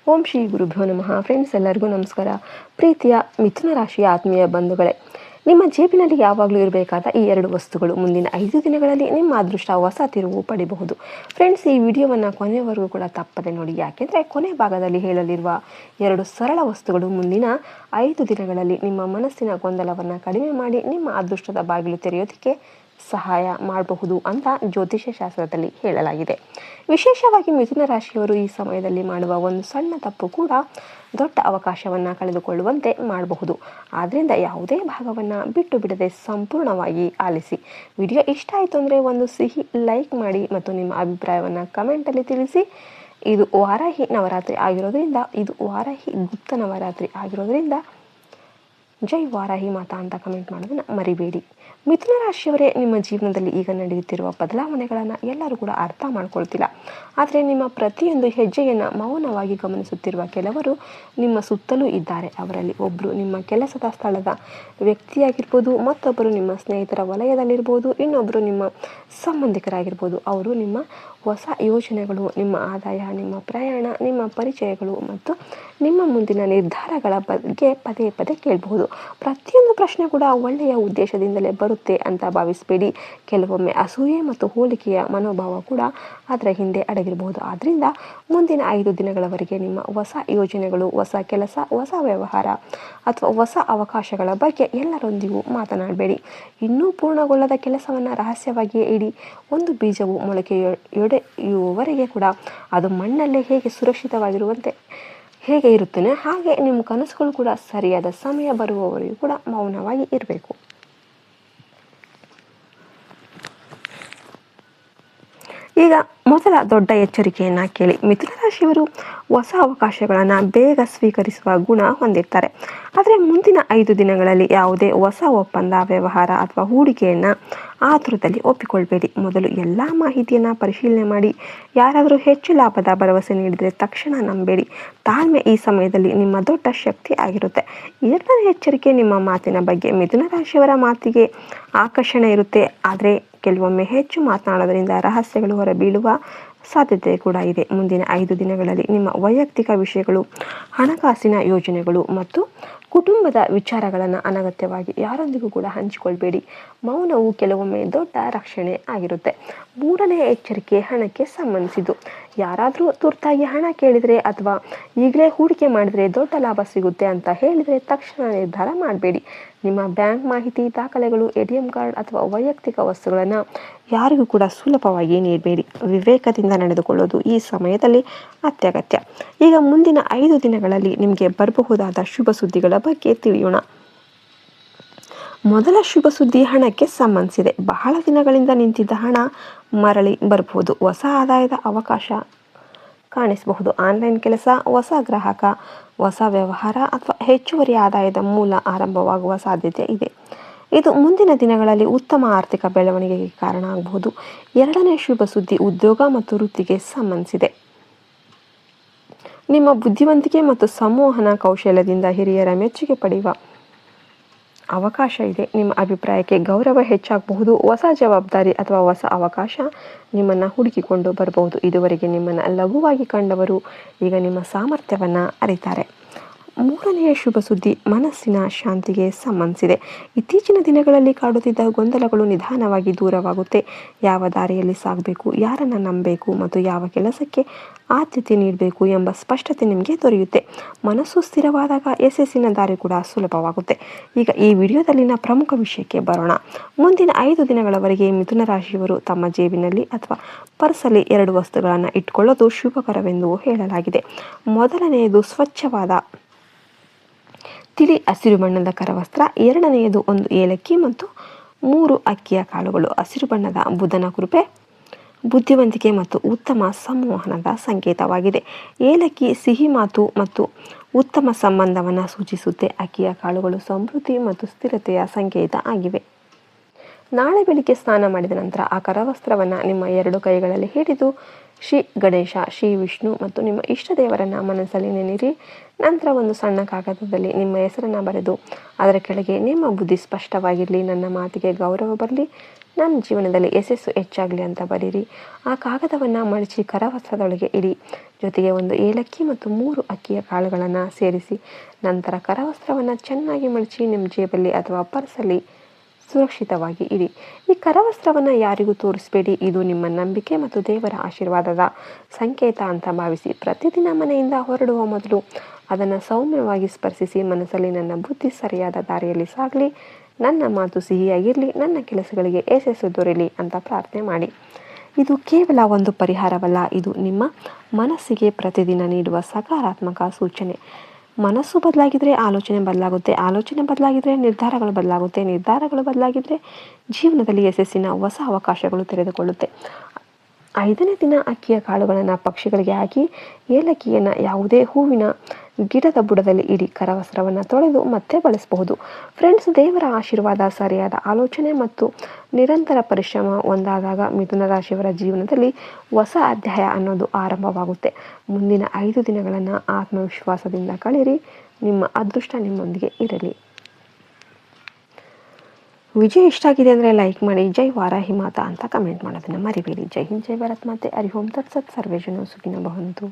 ಓಂ ಶ್ರೀ ಗುರುಭ್ಯೋ ನಮಃ. ಫ್ರೆಂಡ್ಸ್, ಎಲ್ಲರಿಗೂ ನಮಸ್ಕಾರ. ಪ್ರೀತಿಯ ಮಿಥುನ ರಾಶಿಯ ಆತ್ಮೀಯ ಬಂಧುಗಳೇ, ನಿಮ್ಮ ಜೇಬಿನಲ್ಲಿ ಯಾವಾಗಲೂ ಇರಬೇಕಾದ ಈ 2 ವಸ್ತುಗಳು ಮುಂದಿನ 5 ದಿನಗಳಲ್ಲಿ ನಿಮ್ಮ ಅದೃಷ್ಟ ಹೊಸ ತಿರುವು ಪಡಿಬಹುದು. ಫ್ರೆಂಡ್ಸ್, ಈ ವಿಡಿಯೋವನ್ನು ಕೊನೆಯವರೆಗೂ ಕೂಡ ತಪ್ಪದೆ ನೋಡಿ, ಯಾಕೆಂದರೆ ಕೊನೆ ಭಾಗದಲ್ಲಿ ಹೇಳಲಿರುವ 2 ಸರಳ ವಸ್ತುಗಳು ಮುಂದಿನ 5 ದಿನಗಳಲ್ಲಿ ನಿಮ್ಮ ಮನಸ್ಸಿನ ಗೊಂದಲವನ್ನು ಕಡಿಮೆ ಮಾಡಿ ನಿಮ್ಮ ಅದೃಷ್ಟದ ಬಾಗಿಲು ತೆರೆಯೋದಕ್ಕೆ ಸಹಾಯ ಮಾಡಬಹುದು ಅಂತ ಜ್ಯೋತಿಷ್ಯ ಶಾಸ್ತ್ರದಲ್ಲಿ ಹೇಳಲಾಗಿದೆ. ವಿಶೇಷವಾಗಿ ಮಿಥುನ ರಾಶಿಯವರು ಈ ಸಮಯದಲ್ಲಿ ಮಾಡುವ ಒಂದು ಸಣ್ಣ ತಪ್ಪು ಕೂಡ ದೊಡ್ಡ ಅವಕಾಶವನ್ನು ಕಳೆದುಕೊಳ್ಳುವಂತೆ ಮಾಡಬಹುದು. ಆದ್ದರಿಂದ ಯಾವುದೇ ಭಾಗವನ್ನು ಬಿಟ್ಟು ಬಿಡದೆ ಸಂಪೂರ್ಣವಾಗಿ ಆಲಿಸಿ. ವಿಡಿಯೋ ಇಷ್ಟ ಆಯಿತು ಅಂದರೆ ಒಂದು ಸಿಹಿ ಲೈಕ್ ಮಾಡಿ ಮತ್ತು ನಿಮ್ಮ ಅಭಿಪ್ರಾಯವನ್ನು ಕಮೆಂಟಲ್ಲಿ ತಿಳಿಸಿ. ಇದು ವಾರಾಹಿ ನವರಾತ್ರಿ ಆಗಿರೋದ್ರಿಂದ, ಇದು ವಾರಾಹಿ ಗುಪ್ತ ನವರಾತ್ರಿ ಆಗಿರೋದ್ರಿಂದ ಜೈ ವಾರಾಹಿ ಮಾತಾ ಅಂತ ಕಮೆಂಟ್ ಮಾಡೋದನ್ನು ಮರಿಬೇಡಿ. ಮಿಥುನ ರಾಶಿಯವರೇ, ನಿಮ್ಮ ಜೀವನದಲ್ಲಿ ಈಗ ನಡೆಯುತ್ತಿರುವ ಬದಲಾವಣೆಗಳನ್ನು ಎಲ್ಲರೂ ಕೂಡ ಅರ್ಥ ಮಾಡ್ಕೊಳ್ತಿಲ್ಲ. ಆದರೆ ನಿಮ್ಮ ಪ್ರತಿಯೊಂದು ಹೆಜ್ಜೆಯನ್ನು ಮೌನವಾಗಿ ಗಮನಿಸುತ್ತಿರುವ ಕೆಲವರು ನಿಮ್ಮ ಸುತ್ತಲೂ ಇದ್ದಾರೆ. ಅವರಲ್ಲಿ ಒಬ್ಬರು ನಿಮ್ಮ ಕೆಲಸದ ಸ್ಥಳದ ವ್ಯಕ್ತಿಯಾಗಿರ್ಬೋದು, ಮತ್ತೊಬ್ಬರು ನಿಮ್ಮ ಸ್ನೇಹಿತರ ವಲಯದಲ್ಲಿರ್ಬೋದು, ಇನ್ನೊಬ್ಬರು ನಿಮ್ಮ ಸಂಬಂಧಿಕರಾಗಿರ್ಬೋದು. ಅವರು ನಿಮ್ಮ ಹೊಸ ಯೋಜನೆಗಳು, ನಿಮ್ಮ ಆದಾಯ, ನಿಮ್ಮ ಪ್ರಯಾಣ, ನಿಮ್ಮ ಪರಿಚಯಗಳು ಮತ್ತು ನಿಮ್ಮ ಮುಂದಿನ ನಿರ್ಧಾರಗಳ ಬಗ್ಗೆ ಪದೇ ಪದೇ ಕೇಳಬಹುದು. ಪ್ರತಿಯೊಂದು ಪ್ರಶ್ನೆ ಕೂಡ ಒಳ್ಳೆಯ ಉದ್ದೇಶದಿಂದಲೇ ಬರುತ್ತೆ ಅಂತ ಭಾವಿಸಬೇಡಿ. ಕೆಲವೊಮ್ಮೆ ಅಸೂಯೆ ಮತ್ತು ಹೋಲಿಕೆಯ ಮನೋಭಾವ ಕೂಡ ಅದರ ಹಿಂದೆ ಅಡಗಿರಬಹುದು. ಆದ್ದರಿಂದ ಮುಂದಿನ 5 ದಿನಗಳವರೆಗೆ ನಿಮ್ಮ ಹೊಸ ಯೋಜನೆಗಳು, ಹೊಸ ಕೆಲಸ, ಹೊಸ ವ್ಯವಹಾರ ಅಥವಾ ಹೊಸ ಅವಕಾಶಗಳ ಬಗ್ಗೆ ಎಲ್ಲರೊಂದಿಗೂ ಮಾತನಾಡಬೇಡಿ. ಇನ್ನೂ ಪೂರ್ಣಗೊಳ್ಳದ ಕೆಲಸವನ್ನು ರಹಸ್ಯವಾಗಿಯೇ ಇಡಿ. ಒಂದು ಬೀಜವು ಮೊಳಕೆಯೊಡೆಯುವವರೆಗೆ ಕೂಡ ಅದು ಮಣ್ಣಲ್ಲೇ ಹೇಗೆ ಸುರಕ್ಷಿತವಾಗಿರುವಂತೆ ಹೇಗೆ ಇರುತ್ತೇನೆ, ಹಾಗೆ ನಿಮ್ಮ ಕನಸುಗಳು ಕೂಡ ಸರಿಯಾದ ಸಮಯ ಬರುವವರೆಗೂ ಕೂಡ ಮೌನವಾಗಿ ಇರಬೇಕು. ಈಗ ಮೊದಲ ದೊಡ್ಡ ಎಚ್ಚರಿಕೆಯನ್ನು ಕೇಳಿ. ಮಿಥುನ ರಾಶಿಯವರು ಹೊಸ ಅವಕಾಶಗಳನ್ನು ಬೇಗ ಸ್ವೀಕರಿಸುವ ಗುಣ ಹೊಂದಿರ್ತಾರೆ. ಆದರೆ ಮುಂದಿನ 5 ದಿನಗಳಲ್ಲಿ ಯಾವುದೇ ಹೊಸ ಒಪ್ಪಂದ, ವ್ಯವಹಾರ ಅಥವಾ ಹೂಡಿಕೆಯನ್ನು ಆತುರದಲ್ಲಿ ಒಪ್ಪಿಕೊಳ್ಬೇಡಿ. ಮೊದಲು ಎಲ್ಲ ಮಾಹಿತಿಯನ್ನು ಪರಿಶೀಲನೆ ಮಾಡಿ. ಯಾರಾದರೂ ಹೆಚ್ಚು ಲಾಭದ ಭರವಸೆ ನೀಡಿದರೆ ತಕ್ಷಣ ನಂಬೇಡಿ. ತಾಳ್ಮೆ ಈ ಸಮಯದಲ್ಲಿ ನಿಮ್ಮ ದೊಡ್ಡ ಶಕ್ತಿ ಆಗಿರುತ್ತೆ. 2ನೇ ಎಚ್ಚರಿಕೆ, ನಿಮ್ಮ ಮಾತಿನ ಬಗ್ಗೆ. ಮಿಥುನ ರಾಶಿಯವರ ಮಾತಿಗೆ ಆಕರ್ಷಣೆ ಇರುತ್ತೆ, ಆದರೆ ಕೆಲವೊಮ್ಮೆ ಹೆಚ್ಚು ಮಾತನಾಡೋದ್ರಿಂದ ರಹಸ್ಯಗಳು ಹೊರಬೀಳುವ ಸಾಧ್ಯತೆ ಕೂಡ ಇದೆ. ಮುಂದಿನ 5 ದಿನಗಳಲ್ಲಿ ನಿಮ್ಮ ವೈಯಕ್ತಿಕ ವಿಷಯಗಳು, ಹಣಕಾಸಿನ ಯೋಜನೆಗಳು ಮತ್ತು ಕುಟುಂಬದ ವಿಚಾರಗಳನ್ನು ಅನಗತ್ಯವಾಗಿ ಯಾರೊಂದಿಗೂ ಕೂಡ ಹಂಚಿಕೊಳ್ಬೇಡಿ. ಮೌನವು ಕೆಲವೊಮ್ಮೆ ದೊಡ್ಡ ರಕ್ಷಣೆ ಆಗಿರುತ್ತೆ. 3ನೇ ಎಚ್ಚರಿಕೆ ಹಣಕ್ಕೆ ಸಂಬಂಧಿಸಿದ್ದು. ಯಾರಾದರೂ ತುರ್ತಾಗಿ ಹಣ ಕೇಳಿದರೆ ಅಥವಾ ಈಗಲೇ ಹೂಡಿಕೆ ಮಾಡಿದರೆ ದೊಡ್ಡ ಲಾಭ ಸಿಗುತ್ತೆ ಅಂತ ಹೇಳಿದರೆ ತಕ್ಷಣ ನಿರ್ಧಾರ ಮಾಡಬೇಡಿ. ನಿಮ್ಮ ಬ್ಯಾಂಕ್ ಮಾಹಿತಿ, ದಾಖಲೆಗಳು, ATM ಕಾರ್ಡ್ ಅಥವಾ ವೈಯಕ್ತಿಕ ವಸ್ತುಗಳನ್ನು ಯಾರಿಗೂ ಕೂಡ ಸುಲಭವಾಗಿ ನೀಡಬೇಡಿ. ವಿವೇಕದಿಂದ ನಡೆದುಕೊಳ್ಳೋದು ಈ ಸಮಯದಲ್ಲಿ ಅತ್ಯಗತ್ಯ. ಈಗ ಮುಂದಿನ 5 ದಿನಗಳಲ್ಲಿ ನಿಮಗೆ ಬರಬಹುದಾದ ಶುಭ ಸುದ್ದಿಗಳ ಬಗ್ಗೆ ತಿಳಿಯೋಣ. ಮೊದಲ ಶುಭ ಸುದ್ದಿ ಹಣಕ್ಕೆ ಸಂಬಂಧಿಸಿದೆ. ಬಹಳ ದಿನಗಳಿಂದ ನಿಂತಿದ್ದ ಹಣ ಮರಳಿ ಬರಬಹುದು. ಹೊಸ ಆದಾಯದ ಅವಕಾಶ ಕಾಣಿಸಬಹುದು. ಆನ್ಲೈನ್ ಕೆಲಸ, ಹೊಸ ಗ್ರಾಹಕ, ಹೊಸ ವ್ಯವಹಾರ ಅಥವಾ ಹೆಚ್ಚುವರಿ ಆದಾಯದ ಮೂಲ ಆರಂಭವಾಗುವ ಸಾಧ್ಯತೆ ಇದೆ. ಇದು ಮುಂದಿನ ದಿನಗಳಲ್ಲಿ ಉತ್ತಮ ಆರ್ಥಿಕ ಬೆಳವಣಿಗೆಗೆ ಕಾರಣ ಆಗಬಹುದು. 2ನೇ ಶುಭ ಸುದ್ದಿ ಉದ್ಯೋಗ ಮತ್ತು ವೃತ್ತಿಗೆ ಸಂಬಂಧಿಸಿದೆ. ನಿಮ್ಮ ಬುದ್ಧಿವಂತಿಕೆ ಮತ್ತು ಸಂವಹನ ಕೌಶಲ್ಯದಿಂದ ಹಿರಿಯರ ಮೆಚ್ಚುಗೆ ಪಡೆಯುವ ಅವಕಾಶ ಇದೆ. ನಿಮ್ಮ ಅಭಿಪ್ರಾಯಕ್ಕೆ ಗೌರವ ಹೆಚ್ಚಾಗಬಹುದು. ಹೊಸ ಜವಾಬ್ದಾರಿ ಅಥವಾ ಹೊಸ ಅವಕಾಶ ನಿಮ್ಮನ್ನು ಹುಡುಕಿಕೊಂಡು ಬರಬಹುದು. ಇದುವರೆಗೆ ನಿಮ್ಮನ್ನು ಲಘುವಾಗಿ ಕಂಡವರು ಈಗ ನಿಮ್ಮ ಸಾಮರ್ಥ್ಯವನ್ನು ಅರಿತಾರೆ. 3ನೇ ಶುಭ ಸುದ್ದಿ ಮನಸ್ಸಿನ ಶಾಂತಿಗೆ ಸಂಬಂಧಿಸಿದೆ. ಇತ್ತೀಚಿನ ದಿನಗಳಲ್ಲಿ ಕಾಡುತ್ತಿದ್ದ ಗೊಂದಲಗಳು ನಿಧಾನವಾಗಿ ದೂರವಾಗುತ್ತೆ. ಯಾವ ದಾರಿಯಲ್ಲಿ ಸಾಗಬೇಕು, ಯಾರನ್ನು ನಂಬಬೇಕು ಮತ್ತು ಯಾವ ಕೆಲಸಕ್ಕೆ ಆದ್ಯತೆ ನೀಡಬೇಕು ಎಂಬ ಸ್ಪಷ್ಟತೆ ನಿಮಗೆ ದೊರೆಯುತ್ತೆ. ಮನಸ್ಸು ಸ್ಥಿರವಾದಾಗ ಯಶಸ್ಸಿನ ದಾರಿ ಕೂಡ ಸುಲಭವಾಗುತ್ತೆ. ಈಗ ಈ ವಿಡಿಯೋದಲ್ಲಿನ ಪ್ರಮುಖ ವಿಷಯಕ್ಕೆ ಬರೋಣ. ಮುಂದಿನ 5 ದಿನಗಳವರೆಗೆ ಮಿಥುನ ರಾಶಿಯವರು ತಮ್ಮ ಜೇಬಿನಲ್ಲಿ ಅಥವಾ ಪರ್ಸಲ್ಲಿ 2 ವಸ್ತುಗಳನ್ನು ಇಟ್ಕೊಳ್ಳೋದು ಶುಭಕರವೆಂದು ಹೇಳಲಾಗಿದೆ. ಮೊದಲನೆಯದು ಸ್ವಚ್ಛವಾದ ತಿಳಿ ಹಸಿರು ಬಣ್ಣದ ಕರವಸ್ತ್ರ. 2ನೆಯದು 1 ಏಲಕ್ಕಿ ಮತ್ತು 3 ಅಕ್ಕಿಯ ಕಾಳುಗಳು. ಹಸಿರು ಬಣ್ಣದ ಬುಧನ ಕೃಪೆ, ಬುದ್ಧಿವಂತಿಕೆ ಮತ್ತು ಉತ್ತಮ ಸಂವಹನದ ಸಂಕೇತವಾಗಿದೆ. ಏಲಕ್ಕಿ ಸಿಹಿ ಮಾತು ಮತ್ತು ಉತ್ತಮ ಸಂಬಂಧವನ್ನು ಸೂಚಿಸುತ್ತೆ. ಅಕ್ಕಿಯ ಕಾಳುಗಳು ಸಮೃದ್ಧಿ ಮತ್ತು ಸ್ಥಿರತೆಯ ಸಂಕೇತ ಆಗಿವೆ. ನಾಳೆ ಬೆಳಿಗ್ಗೆ ಸ್ನಾನ ಮಾಡಿದ ನಂತರ ಆ ಕರವಸ್ತ್ರವನ್ನು ನಿಮ್ಮ 2 ಕೈಗಳಲ್ಲಿ ಹಿಡಿದು ಶ್ರೀ ಗಣೇಶ, ಶ್ರೀ ವಿಷ್ಣು ಮತ್ತು ನಿಮ್ಮ ಇಷ್ಟ ದೇವರನ್ನು ಮನಸ್ಸಲ್ಲಿ ನೆನೆಯಿರಿ. ನಂತರ ಒಂದು ಸಣ್ಣ ಕಾಗದದಲ್ಲಿ ನಿಮ್ಮ ಹೆಸರನ್ನು ಬರೆದು ಅದರ ಕೆಳಗೆ ನಿಮ್ಮ ಬುದ್ಧಿ ಸ್ಪಷ್ಟವಾಗಿರಲಿ, ನನ್ನ ಮಾತಿಗೆ ಗೌರವ ಬರಲಿ, ನನ್ನ ಜೀವನದಲ್ಲಿ ಯಶಸ್ಸು ಹೆಚ್ಚಾಗಲಿ ಅಂತ ಬರೀರಿ. ಆ ಕಾಗದವನ್ನು ಮಡಚಿ ಕರವಸ್ತ್ರದೊಳಗೆ ಇಡಿ. ಜೊತೆಗೆ ಒಂದು ಏಲಕ್ಕಿ ಮತ್ತು 3 ಅಕ್ಕಿಯ ಕಾಳುಗಳನ್ನು ಸೇರಿಸಿ ನಂತರ ಕರವಸ್ತ್ರವನ್ನು ಚೆನ್ನಾಗಿ ಮಡಚಿ ನಿಮ್ಮ ಜೇಬಲ್ಲಿ ಅಥವಾ ಪರ್ಸಲ್ಲಿ ಸುರಕ್ಷಿತವಾಗಿ ಇಡಿ. ಈ ಕರವಸ್ತ್ರವನ್ನು ಯಾರಿಗೂ ತೋರಿಸಬೇಡಿ. ಇದು ನಿಮ್ಮ ನಂಬಿಕೆ ಮತ್ತು ದೇವರ ಆಶೀರ್ವಾದದ ಸಂಕೇತ ಅಂತ ಭಾವಿಸಿ ಪ್ರತಿದಿನ ಮನೆಯಿಂದ ಹೊರಡುವ ಮೊದಲು ಅದನ್ನು ಸೌಮ್ಯವಾಗಿ ಸ್ಪರ್ಶಿಸಿ ಮನಸ್ಸಲ್ಲಿ ನನ್ನ ಬುದ್ಧಿ ಸರಿಯಾದ ದಾರಿಯಲ್ಲಿ ಸಾಗಲಿ, ನನ್ನ ಮಾತು ಸಿಹಿಯಾಗಿರಲಿ, ನನ್ನ ಕೆಲಸಗಳಿಗೆ ಯಶಸ್ಸು ದೊರೆಯಲಿ ಅಂತ ಪ್ರಾರ್ಥನೆ ಮಾಡಿ. ಇದು ಕೇವಲ ಒಂದು ಪರಿಹಾರವಲ್ಲ, ಇದು ನಿಮ್ಮ ಮನಸ್ಸಿಗೆ ಪ್ರತಿದಿನ ನೀಡುವ ಸಕಾರಾತ್ಮಕ ಸೂಚನೆ. ಮನಸ್ಸು ಬದಲಾಗಿದ್ರೆ ಆಲೋಚನೆ ಬದಲಾಗುತ್ತೆ, ಆಲೋಚನೆ ಬದಲಾಗಿದ್ರೆ ನಿರ್ಧಾರಗಳು ಬದಲಾಗುತ್ತೆ, ನಿರ್ಧಾರಗಳು ಬದಲಾಗಿದ್ರೆ ಜೀವನದಲ್ಲಿ ಯಶಸ್ಸಿನ ಹೊಸ ಅವಕಾಶಗಳು ತೆರೆದುಕೊಳ್ಳುತ್ತೆ. 5ನೇ ದಿನ ಅಕ್ಕಿಯ ಕಾಳುಗಳನ್ನು ಪಕ್ಷಿಗಳಿಗೆ ಹಾಕಿ ಏಲಕ್ಕಿಯನ್ನು ಯಾವುದೇ ಹೂವಿನ ಗಿಡದ ಬುಡದಲ್ಲಿ ಇಡಿ. ಕರವಸ್ತ್ರವನ್ನು ತೊಳೆದು ಮತ್ತೆ ಬಳಸಬಹುದು. ಫ್ರೆಂಡ್ಸ್, ದೇವರ ಆಶೀರ್ವಾದ, ಸರಿಯಾದ ಆಲೋಚನೆ ಮತ್ತು ನಿರಂತರ ಪರಿಶ್ರಮ ಒಂದಾದಾಗ ಮಿಥುನ ರಾಶಿಯವರ ಜೀವನದಲ್ಲಿ ಹೊಸ ಅಧ್ಯಾಯ ಅನ್ನೋದು ಆರಂಭವಾಗುತ್ತೆ. ಮುಂದಿನ 5 ದಿನಗಳನ್ನು ಆತ್ಮವಿಶ್ವಾಸದಿಂದ ಕಳೆಯಿರಿ. ನಿಮ್ಮ ಅದೃಷ್ಟ ನಿಮ್ಮೊಂದಿಗೆ ಇರಲಿ. ವಿಡಿಯೋ ಇಷ್ಟ ಆಗಿದೆ ಅಂದರೆ ಲೈಕ್ ಮಾಡಿ, ಜೈ ವಾರಾಹಿ ಮಾತಾ ಅಂತ ಕಮೆಂಟ್ ಮಾಡೋದನ್ನು ಮರಿಬೇಡಿ. ಜೈ ಹಿಂದ್, ಜೈ ಭಾರತ್ ಮಾತೆ. ಹರಿ ಓಂ ತತ್ಸತ್. ಸರ್ವೇ ಜನ ಸುಖಿನೋ ಭವಂತು.